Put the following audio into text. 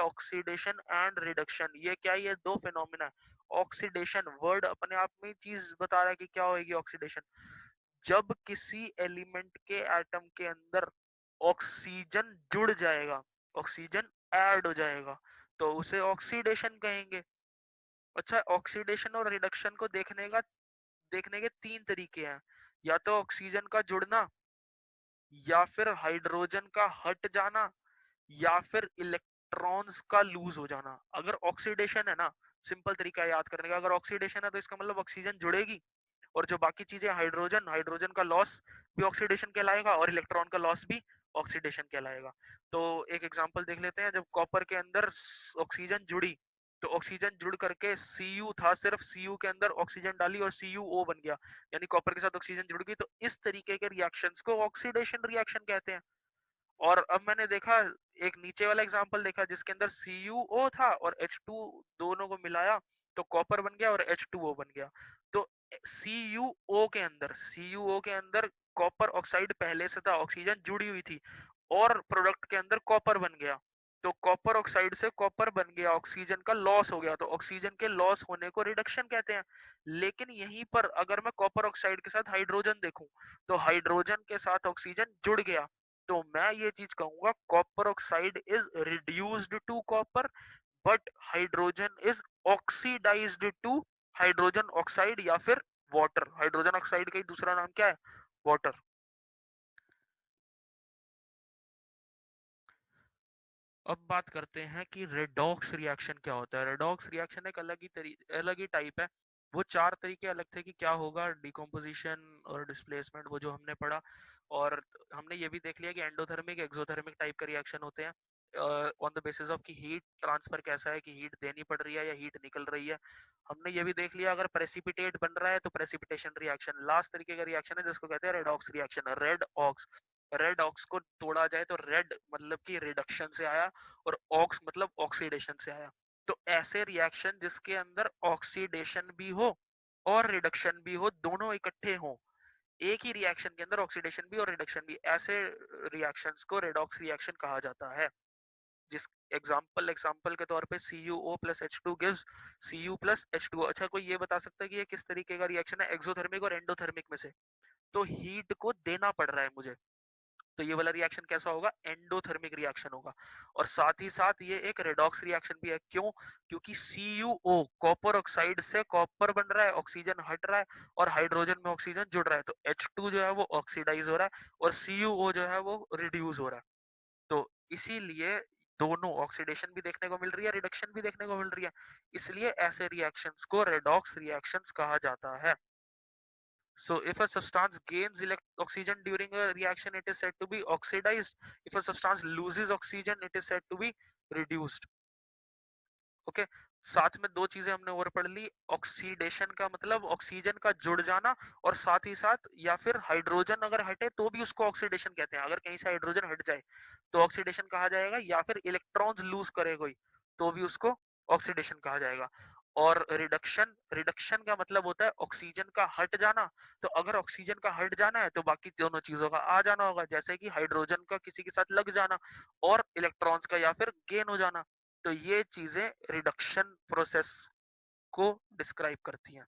Oxidation and reduction. ये क्या है? ये दो फिनोमिना है। ऑक्सीडेशन वर्ड अपने आप में चीज बता रहा है कि क्या होगी ऑक्सीडेशन। जब किसी एलिमेंट के एटम के अंदर ऑक्सीजन जुड़ जाएगा, ऑक्सीजन ऐड हो जाएगा, तो उसे ऑक्सीडेशन कहेंगे। अच्छा, ऑक्सीडेशन और रिडक्शन को देखने के तीन तरीके हैं। या तो ऑक्सीजन का जुड़ना, या फिर हाइड्रोजन का हट जाना, या फिर इलेक्ट्रॉन्स का लूज हो जाना। अगर ऑक्सीडेशन है ना, सिंपल तरीका है याद करने का, अगर ऑक्सीडेशन है तो इसका मतलब ऑक्सीजन जुड़ेगी, और जो बाकी चीजें हाइड्रोजन हाइड्रोजन का लॉस भी ऑक्सीडेशन कहलाएगा, और इलेक्ट्रॉन का लॉस भी ऑक्सीडेशन कहलाएगा। तो एक एग्जांपल देख लेते हैं। जब कॉपर के अंदर ऑक्सीजन जुड़ी, तो ऑक्सीजन जुड़ करके Cu था, सिर्फ Cu के अंदर ऑक्सीजन डाली और CuO बन गया, यानी कॉपर के साथ ऑक्सीजन जुड़ गई। तो इस तरीके के रिएक्शंस को ऑक्सीडेशन रिएक्शन कहते हैं। और अब मैंने देखा, एक नीचे वाला एग्जांपल देखा जिसके अंदर CuO था और H2, दोनों को मिलाया तो कॉपर बन गया और H2O बन गया। तो CuO के अंदर कॉपर ऑक्साइड पहले से था, ऑक्सीजन जुड़ी हुई थी, और प्रोडक्ट के अंदर कॉपर बन गया। तो कॉपर ऑक्साइड से कॉपर बन गया, ऑक्सीजन का लॉस हो गया, तो ऑक्सीजन के लॉस होने को रिडक्शन कहते हैं। लेकिन यहीं पर अगर मैं कॉपर ऑक्साइड के साथ हाइड्रोजन देखूं, तो हाइड्रोजन के साथ ऑक्सीजन जुड़ गया, तो मैं ये चीज कहूंगा copper oxide is reduced to copper, but hydrogen is oxidised to hydrogen oxide या फिर वाटर। हाइड्रोजन ऑक्साइड का ही दूसरा नाम क्या है? वाटर। अब बात करते हैं कि रेडॉक्स रिएक्शन क्या होता है। रेडॉक्स रिएक्शन एक अलग ही टाइप है। वो चार तरीके अलग थे कि क्या होगा, डिकम्पोजिशन और डिस्प्लेसमेंट, वो जो हमने पढ़ा। और हमने ये भी देख लिया कि एंडोथर्मिक एक्सोथर्मिक टाइप का रिएक्शन होते हैं, ऑन द बेसिस ऑफ कि हीट ट्रांसफर कैसा है, कि हीट देनी पड़ रही है या हीट निकल रही है। हमने ये भी देख लिया अगर प्रेसिपिटेट बन रहा है तो प्रेसिपिटेशन रिएक्शन। लास्ट तरीके का रिएक्शन है जिसको कहते हैं redox reaction, red ox. Red ox को तोड़ा जाए तो रेड मतलब कि रिडक्शन से आया, और ऑक्स मतलब ऑक्सीडेशन से आया। तो ऐसे रिएक्शन जिसके अंदर ऑक्सीडेशन भी हो और रिडक्शन भी हो, दोनों इकट्ठे हो, एक ही रिएक्शन के अंदर ऑक्सीडेशन भी और रिडक्शन भी, ऐसे रिएक्शंस को रेडॉक्स रिएक्शन कहा जाता है। जिस एग्जाम्पल के तौर पे CuO plus H2 gives Cu plus H2O। अच्छा, कोई ये बता सकता है कि ये किस तरीके का रिएक्शन है, एक्सोथर्मिक और एंडोथर्मिक में से? तो हीट को देना पड़ रहा है मुझे, तो ये वाला रिएक्शन कैसा होगा? एंडोथर्मिक रिएक्शन होगा। और साथ ही साथ ये एक रेडॉक्स रिएक्शन भी है। क्यों? क्योंकि CuO कॉपर ऑक्साइड से कॉपर बन रहा है, ऑक्सीजन हट रहा है, और हाइड्रोजन में ऑक्सीजन जुड़ रहा है, तो H2 जो है वो ऑक्सीडाइज हो रहा है, और CuO जो है वो रिड्यूस हो रहा है। तो इसीलिए दोनों ऑक्सीडेशन भी देखने को मिल रही है, रिडक्शन भी देखने को मिल रही है, इसलिए ऐसे रिएक्शंस को रेडॉक्स रिएक्शंस कहा जाता है। So if a substance gains oxygen during a reaction, it is said to be oxidized. If a substance loses oxygen, it is said to be reduced. Okay, साथ में दो चीजें हमने और पढ़ ली। ऑक्सीडेशन का मतलब ऑक्सीजन का जुड़ जाना, और साथ ही साथ या फिर हाइड्रोजन अगर हटे तो भी उसको ऑक्सीडेशन कहते हैं। अगर कहीं से हाइड्रोजन हट जाए तो ऑक्सीडेशन कहा जाएगा, या फिर इलेक्ट्रॉन्स लूज करे कोई तो भी उसको ऑक्सीडेशन कहा जाएगा। और रिडक्शन, रिडक्शन का मतलब होता है ऑक्सीजन का हट जाना। तो अगर ऑक्सीजन का हट जाना है तो बाकी दोनों चीजों का आ जाना होगा, जैसे कि हाइड्रोजन का किसी के साथ लग जाना, और इलेक्ट्रॉन्स का या फिर गेन हो जाना। तो ये चीजें रिडक्शन प्रोसेस को डिस्क्राइब करती हैं।